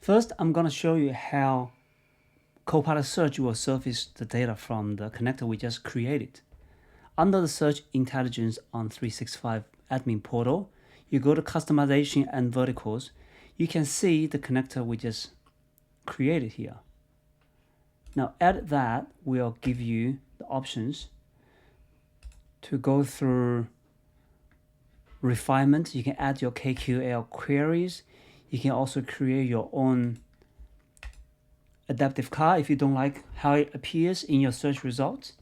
First, I'm going to show you how Copilot Search will surface the data from the connector we just created. Under the Search Intelligence on 365 Admin Portal, you go to Customization and Verticals. You can see the connector we just created here. Now, add that will give you the options to go through refinement. You can add your KQL queries. You can also create your own adaptive car if you don't like how it appears in your search results.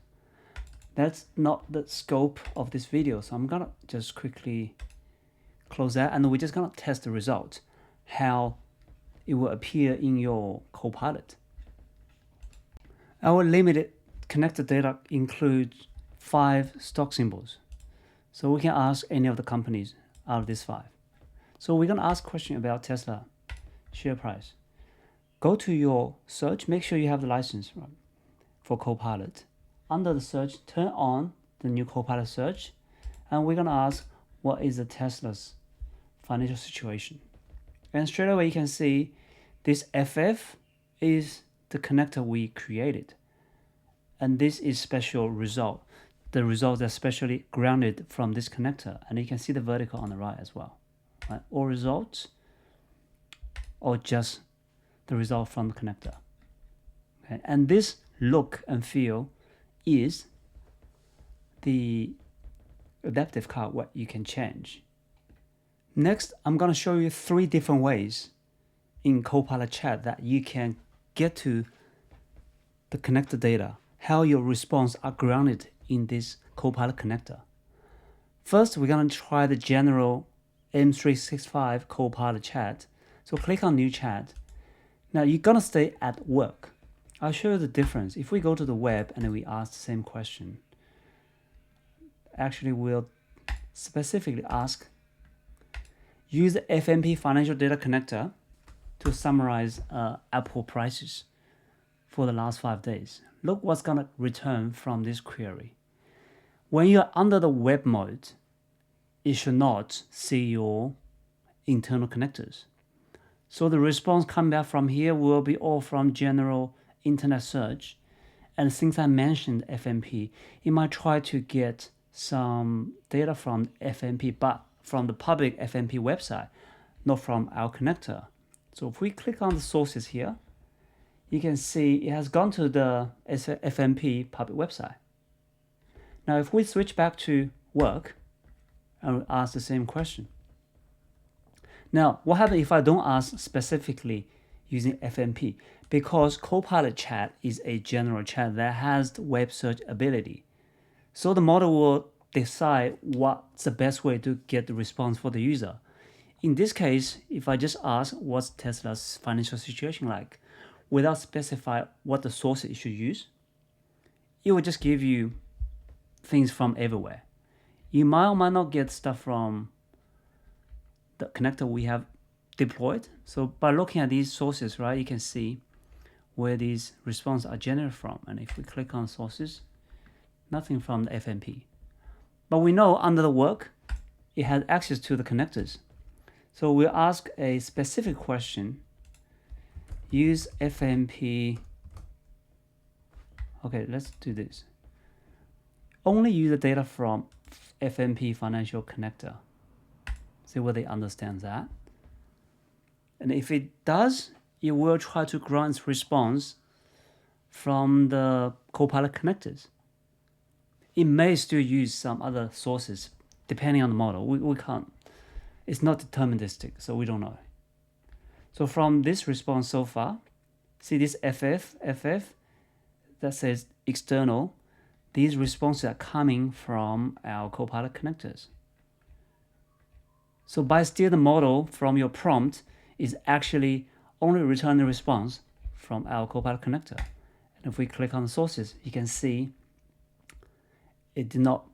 That's not the scope of this video, so I'm gonna just quickly close that, and we're just gonna test the result, how it will appear in your Copilot. Our limited connector data includes 5 stock symbols, so we can ask any of the companies out of these 5. So we're gonna ask a question about Tesla share price. Go to your search, make sure you have the license for Copilot. Under the search, turn on the new Copilot Search, and we're gonna ask, what is the Tesla's financial situation? And straight away you can see this FF is the connector we created. And this is special result. The results are specially grounded from this connector, and you can see the vertical on the right as well. Right? All results, or just the result from the connector. Okay? And this look and feel is the adaptive card what you can change. Next, I'm going to show you 3 different ways in Copilot Chat that you can get to the connector data, how your response are grounded in this Copilot connector. First, we're going to try the general M365 Copilot Chat. So click on New Chat. Now you're going to stay at work. I'll show you the difference. If we go to the web and we ask the same question, actually we'll specifically ask, use the FMP Financial Data Connector to summarize Apple prices for the last 5 days. Look what's going to return from this query. When you're under the web mode, it should not see your internal connectors. So the response coming back from here will be all from general internet search. And since I mentioned FMP, it might try to get some data from FMP, but from the public FMP website, not from our connector. So if we click on the sources here, you can see it has gone to the FMP public website. Now if we switch back to work and ask the same question. Now, what happens if I don't ask specifically using FMP? Because Copilot Chat is a general chat that has the web search ability. So the model will decide what's the best way to get the response for the user. In this case, if I just ask what's Tesla's financial situation like, without specifying what the source it should use, it will just give you things from everywhere. You might or might not get stuff from the connector we have deployed. So by looking at these sources, right, you can see where these responses are generated from. And if we click on sources, nothing from the FMP. But we know under the work, it has access to the connectors. So we'll ask a specific question. Use FMP. Okay, let's do this. Only use the data from FMP Financial Connector. See whether it understands that. And if it does, it will try to grant its response from the Copilot connectors. It may still use some other sources depending on the model. We can't. It's not deterministic, so we don't know. So from this response so far, see this FF that says external. These responses are coming from our Copilot connectors. So by steer the model from your prompt is actually only return the response from our Copilot connector. And if we click on the sources, you can see it did not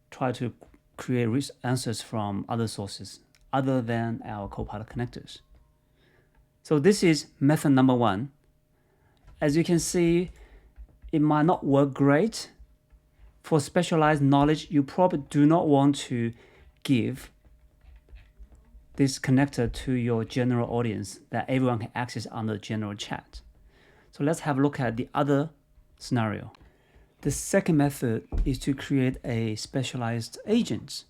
try to create answers from other sources other than our Copilot connectors. So this is method number 1. As you can see, it might not work great. For specialized knowledge, you probably do not want to give this connector to your general audience that everyone can access under general chat. So let's have a look at the other scenario. The second method is to create a specialized agent,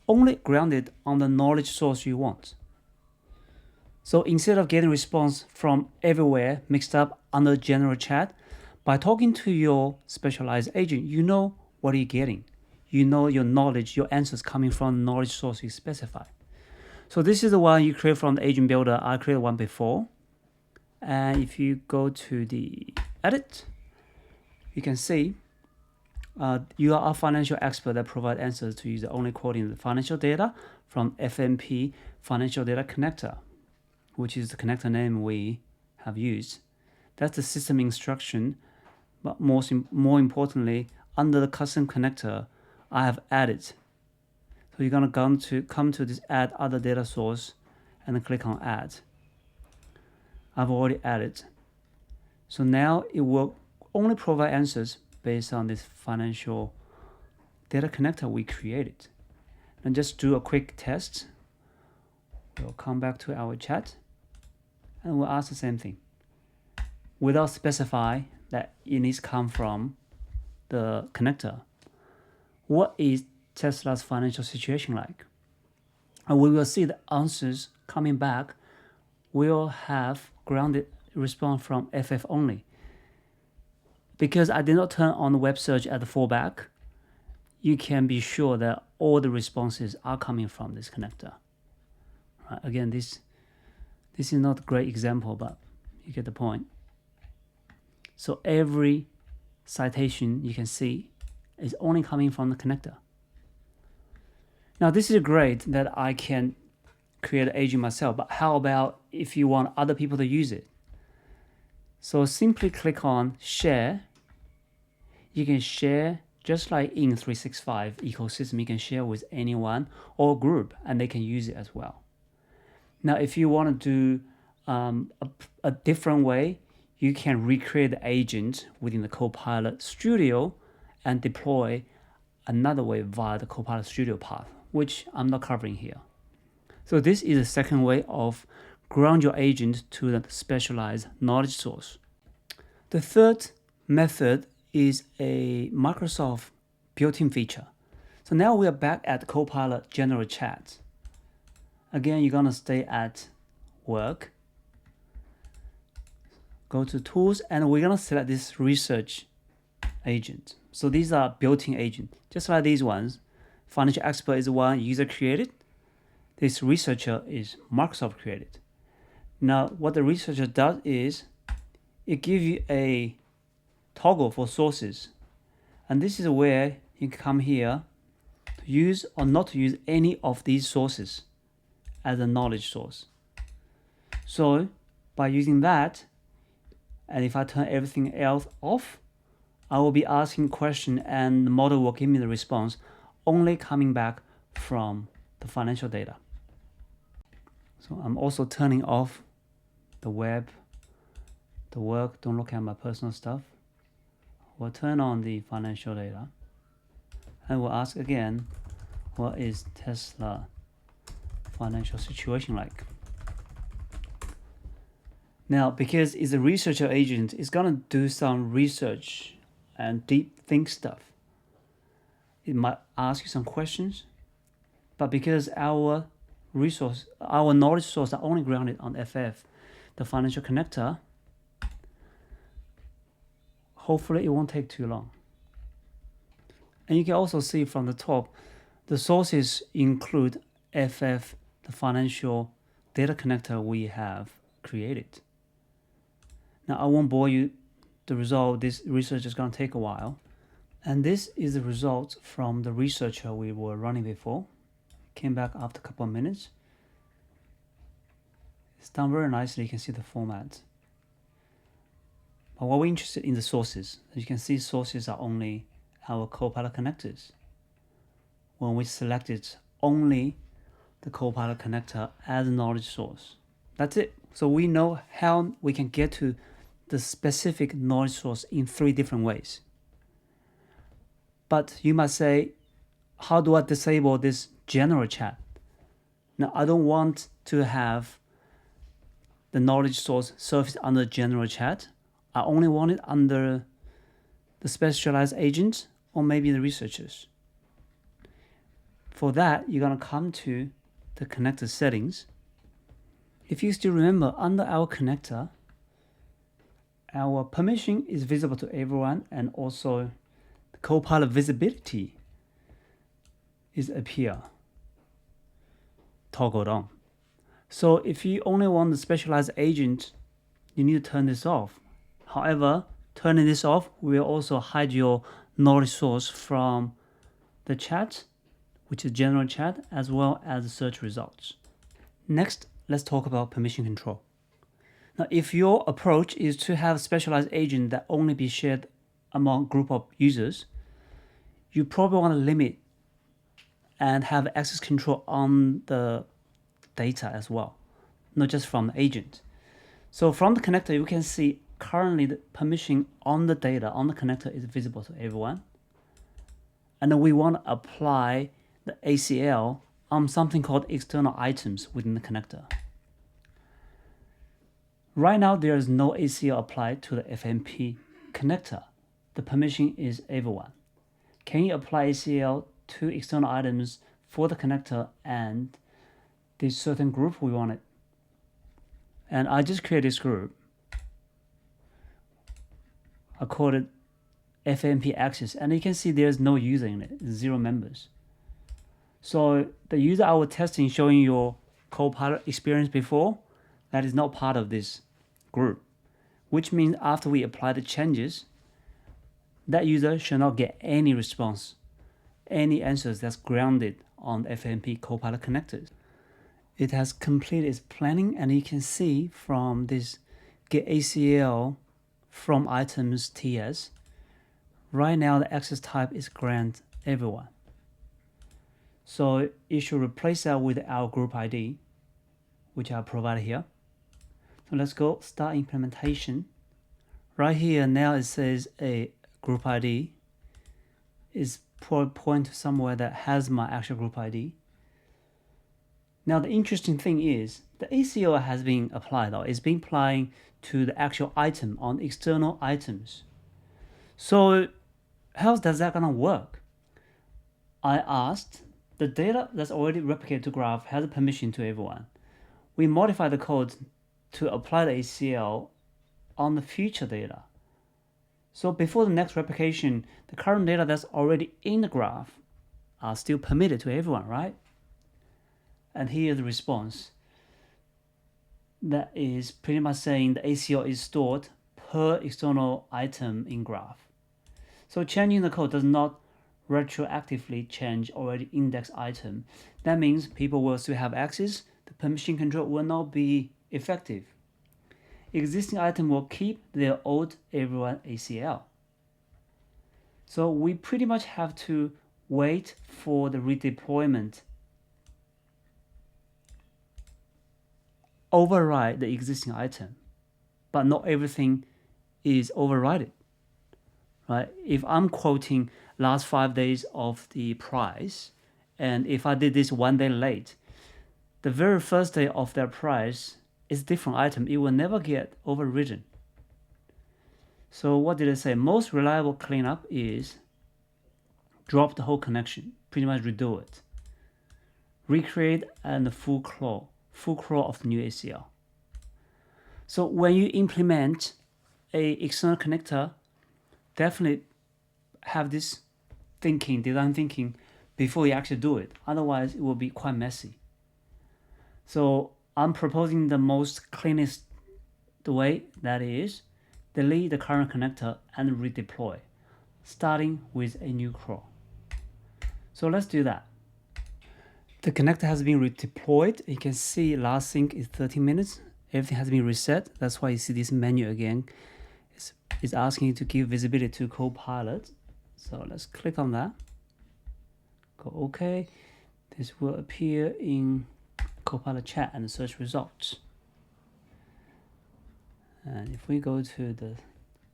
only grounded on the knowledge source you want. So instead of getting response from everywhere mixed up under general chat, by talking to your specialized agent, you know what you're getting. You know your knowledge, your answers coming from the knowledge source you specify. So this is the one you create from the agent builder. I created one before. And if you go to the edit, you can see you are a financial expert that provides answers to user only quoting the financial data from FMP Financial Data Connector, which is the connector name we have used. That's the system instruction, but more importantly, under the custom connector, I have added. So you're gonna come to this add other data source and then click on add. I've already added. So now it will only provide answers based on this financial data connector we created. And just do a quick test. We'll come back to our chat and we'll ask the same thing without specify that it needs to come from the connector. What is Tesla's financial situation like? And we will see the answers coming back will have grounded response from FF only. Because I did not turn on the web search at the fallback, you can be sure that all the responses are coming from this connector. Right? Again, this is not a great example, but you get the point. So every citation you can see is only coming from the connector. Now this is great that I can create an agent myself, but how about if you want other people to use it? So simply click on share. You can share just like in 365 ecosystem, you can share with anyone or group and they can use it as well. Now, if you want to do a different way, you can recreate the agent within the Copilot Studio and deploy another way via the Copilot Studio path, which I'm not covering here. So this is the second way of ground your agent to the specialized knowledge source. The third method is a Microsoft built-in feature. So now we are back at Copilot General Chat. Again, you're gonna stay at work, go to tools, and we're gonna select this research agent. So these are built-in agents, just like these ones. Financial expert is the one user created. This researcher is Microsoft created. Now, what the researcher does is it gives you a toggle for sources. And this is where you can come here to use or not to use any of these sources as a knowledge source. So by using that, and if I turn everything else off, I will be asking question and the model will give me the response only coming back from the financial data. So I'm also turning off the web, the work, don't look at my personal stuff. We'll turn on the financial data and we'll ask again, what is Tesla financial situation like? Now, because it's a researcher agent, it's gonna do some research and deep think stuff. It might ask you some questions, but because our knowledge source are only grounded on FF, the financial connector, hopefully it won't take too long. And you can also see from the top, the sources include FF, the financial data connector we have created. Now I won't bore you the result. This research is going to take a while. And this is the result from the researcher we were running before. Came back after a couple of minutes. It's done very nicely. You can see the format. But what we're interested in the sources. As you can see, sources are only our Copilot connectors. When we selected only the Copilot connector as a knowledge source. That's it. So we know how we can get to the specific knowledge source in 3 different ways. But you might say, how do I disable this general chat? Now, I don't want to have the knowledge source surface under general chat. I only want it under the specialized agent or maybe the researchers. For that, you're going to come to the connector settings. If you still remember, under our connector, our permission is visible to everyone, and also the Copilot visibility is appear toggled on. So if you only want the specialized agent, you need to turn this off. However, turning this off will also hide your knowledge source from the chat, which is general chat, as well as the search results. Next, let's talk about permission control. Now, if your approach is to have a specialized agent that only be shared among group of users, you probably want to limit and have access control on the data as well, not just from the agent. So from the connector, you can see currently the permission on the data on the connector is visible to everyone. And then we want to apply the ACL on something called external items within the connector. Right now, there is no ACL applied to the FMP connector. The permission is everyone. Can you apply ACL to external items for the connector and this certain group we want it? And I just created this group. I called it FMP Access, and you can see there's no user in it, 0 members. So the user I was testing showing your Copilot experience before, that is not part of this group, which means after we apply the changes, that user should not get any response, any answers that's grounded on FMP Copilot connectors. It has completed its planning, and you can see from this get ACL from items TS, right now the access type is grant everyone. So it should replace that with our group ID, which I provided here. So let's go start implementation. Right here now it says a group ID is point to somewhere that has my actual group ID. Now the interesting thing is the ACL has been applied, or it's been applying to the actual item on external items. So how does that gonna work? I asked the data that's already replicated to graph has a permission to everyone. We modify the code to apply the ACL on the future data. So before the next replication, the current data that's already in the graph are still permitted to everyone, right? And here's the response. That is pretty much saying the ACL is stored per external item in graph. So changing the code does not retroactively change already indexed item. That means people will still have access. The permission control will not be effective. Existing item will keep their old everyone ACL. So we pretty much have to wait for the redeployment, override the existing item, but not everything is overridden, right? If I'm quoting last 5 days of the price, and if I did this 1 day late, the very first day of that price is a different item. It will never get overridden. So what did I say? Most reliable cleanup is drop the whole connection, pretty much redo it, recreate and full crawl of the new ACL. So when you implement a external connector, definitely have this design thinking before you actually do it. Otherwise, it will be quite messy. So I'm proposing the most cleanest way, that is delete the current connector and redeploy, starting with a new crawl. So let's do that. The connector has been redeployed. You can see last sync is 30 minutes. Everything has been reset. That's why you see this menu again. It's asking you to give visibility to Copilot. So let's click on that. Go OK. This will appear in Copilot Chat and the search results. And if we go to the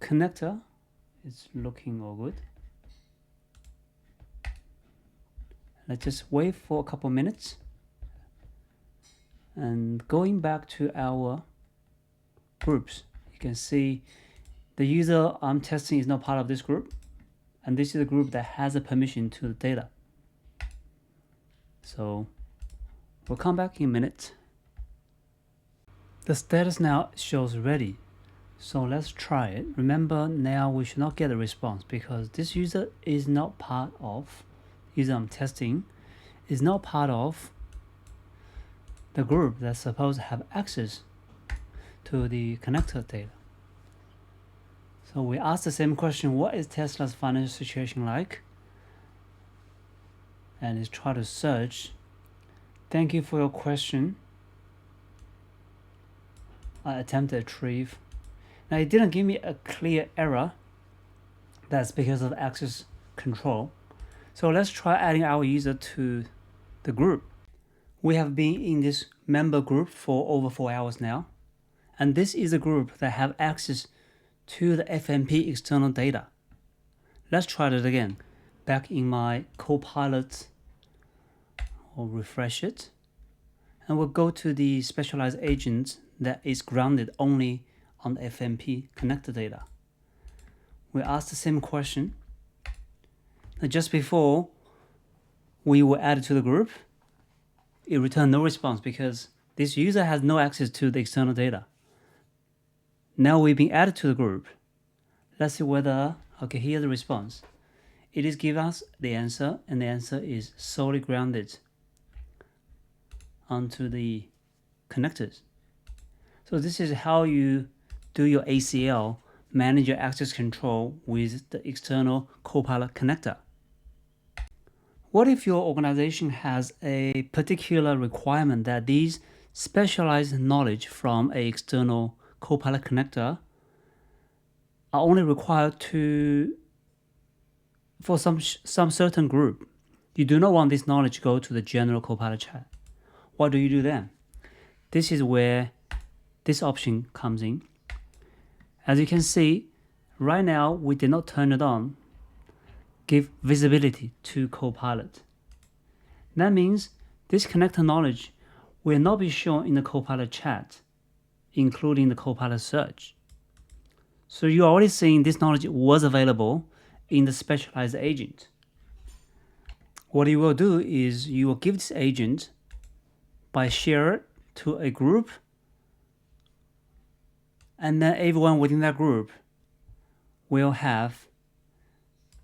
connector, it's looking all good. Let's just wait for a couple minutes. And going back to our groups, you can see the user I'm testing is not part of this group, and this is a group that has a permission to the data. So we'll come back in a minute. The status now shows ready. So let's try it. Remember, now we should not get a response because this user is not part of, user I'm testing is not part of the group that's supposed to have access to the connector data. So we ask the same question, what is Tesla's financial situation like? And let's try to search. Thank you for your question. I attempted to retrieve. Now it didn't give me a clear error. That's because of access control. So let's try adding our user to the group. We have been in this member group for over 4 hours now. And this is a group that have access to the FMP external data. Let's try it again. Back in my Copilot, I'll refresh it. And we'll go to the specialized agent that is grounded only on the FMP connector data. We asked the same question. Now just before we were added to the group, it returned no response because this user has no access to the external data. Now we've been added to the group. Let's see whether, okay, here's the response. It is giving us the answer, and the answer is solely grounded onto the connectors. So this is how you do your ACL, manage your access control with the external Copilot connector. What if your organization has a particular requirement that these specialized knowledge from an external Copilot connector are only required for some certain group? You do not want this knowledge to go to the general Copilot Chat. What do you do then? This is where this option comes in. As you can see, right now we did not turn it on. Give visibility to Copilot. That means this connector knowledge will not be shown in the Copilot Chat, including the Copilot Search. So you're already seeing this knowledge was available in the specialized agent. What you will do is you will give this agent by share it to a group, and then everyone within that group will have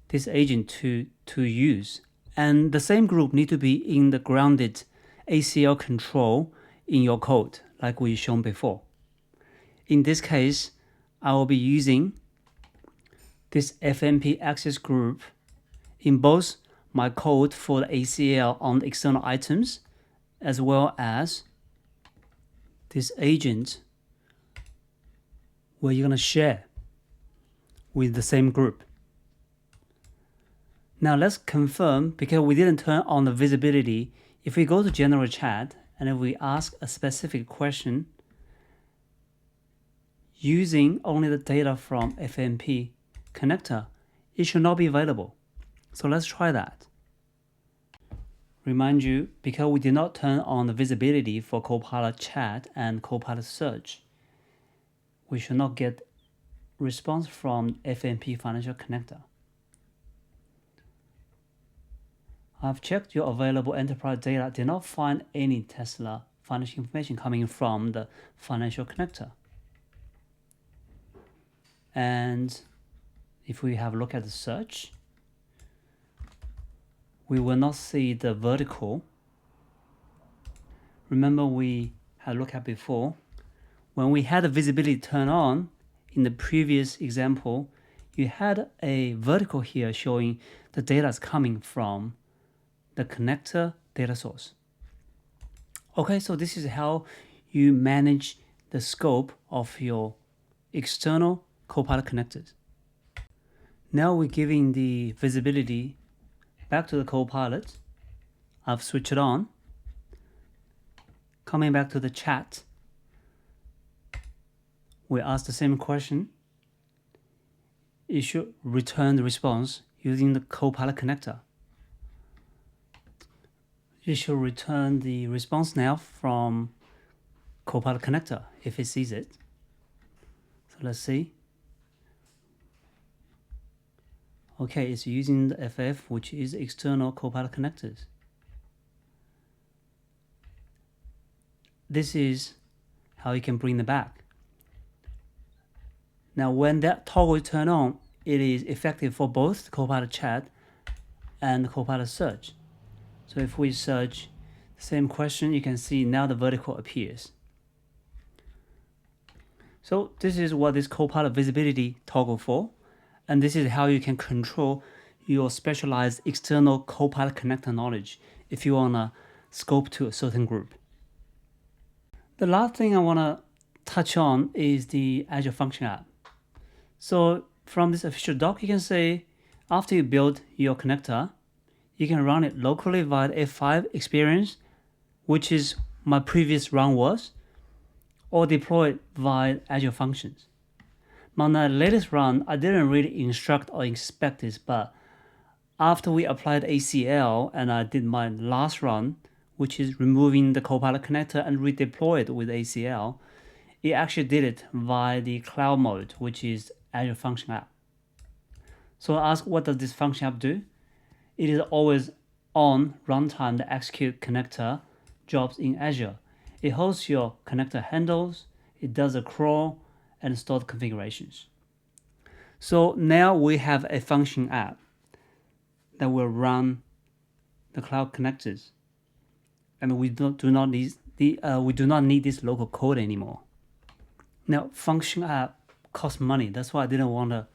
this agent to use. And the same group need to be in the grounded ACL control in your code, like we shown before. In this case, I will be using this FMP access group in both my code for the ACL on the external items, as well as this agent where you're going to share with the same group. Now let's confirm, because we didn't turn on the visibility. If we go to general chat and if we ask a specific question using only the data from FMP connector, it should not be available. So let's try that. Remind you, because we did not turn on the visibility for Copilot Chat and Copilot Search, we should not get response from FMP Financial Connector. I've checked your available enterprise data, did not find any Tesla financial information coming from the financial connector. And if we have a look at the search, we will not see the vertical. Remember we had looked at before, when we had the visibility turned on in the previous example, you had a vertical here showing the data is coming from the connector data source. Okay, so this is how you manage the scope of your external Copilot connectors. Now we're giving the visibility back to the Copilot. I've switched it on. Coming back to the chat, we ask the same question. It should return the response using the Copilot connector. It should return the response now from Copilot Connector if it sees it. So let's see. Okay, it's using the FF, which is external Copilot connectors. This is how you can bring them back. Now, when that toggle is turned on, it is effective for both Copilot Chat and Copilot Search. So if we search the same question, you can see now the vertical appears. So this is what this Copilot visibility toggle for, and this is how you can control your specialized external Copilot Connector knowledge if you want to scope to a certain group. The last thing I want to touch on is the Azure Function App. So from this official doc, you can say after you build your connector, you can run it locally via the F5 experience, which is my previous run was, or deploy it via Azure Functions. On the latest run, I didn't really instruct or inspect this, but after we applied ACL and I did my last run, which is removing the Copilot connector and redeploy it with ACL, it actually did it via the cloud mode, which is Azure Function App. So I ask, what does this Function App do? It is always on runtime the execute connector jobs in Azure. It hosts your connector handles, it does a crawl, and store the configurations. So now we have a function app that will run the cloud connectors, and we do not need this local code anymore. Now, function app costs money. That's why I didn't want to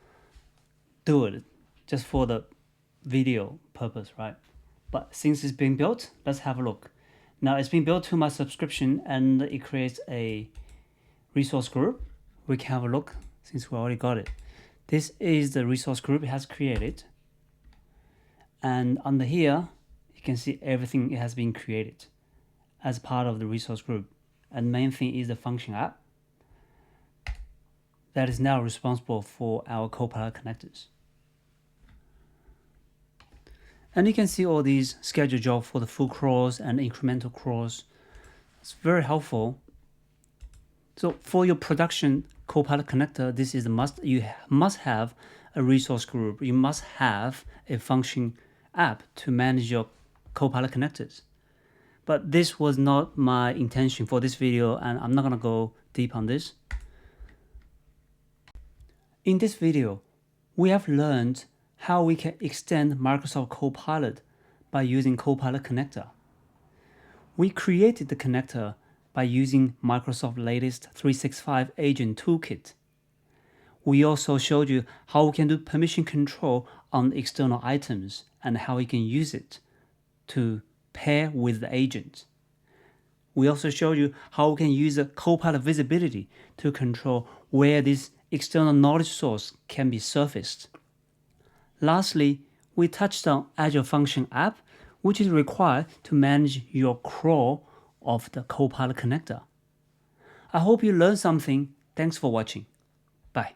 do it just for the video purpose, right? But since it's been built, let's have a look. Now it's been built to my subscription and it creates a resource group. We can have a look since we already got it. This is the resource group it has created. And under here, you can see everything it has been created as part of the resource group. And main thing is the function app that is now responsible for our Copilot connectors. And you can see all these scheduled jobs for the full crawls and incremental crawls. It's very helpful. So for your production Copilot connector, this is a must. You must have a resource group. You must have a function app to manage your Copilot connectors. But this was not my intention for this video, and I'm not going to go deep on this. In this video, we have learned how we can extend Microsoft Copilot by using Copilot Connector. We created the connector by using Microsoft's latest 365 Agent Toolkit. We also showed you how we can do permission control on external items and how we can use it to pair with the agent. We also showed you how we can use the Copilot visibility to control where this external knowledge source can be surfaced. Lastly, we touched on Azure Function App, which is required to manage your crawl of the Copilot connector. I hope you learned something. Thanks for watching. Bye.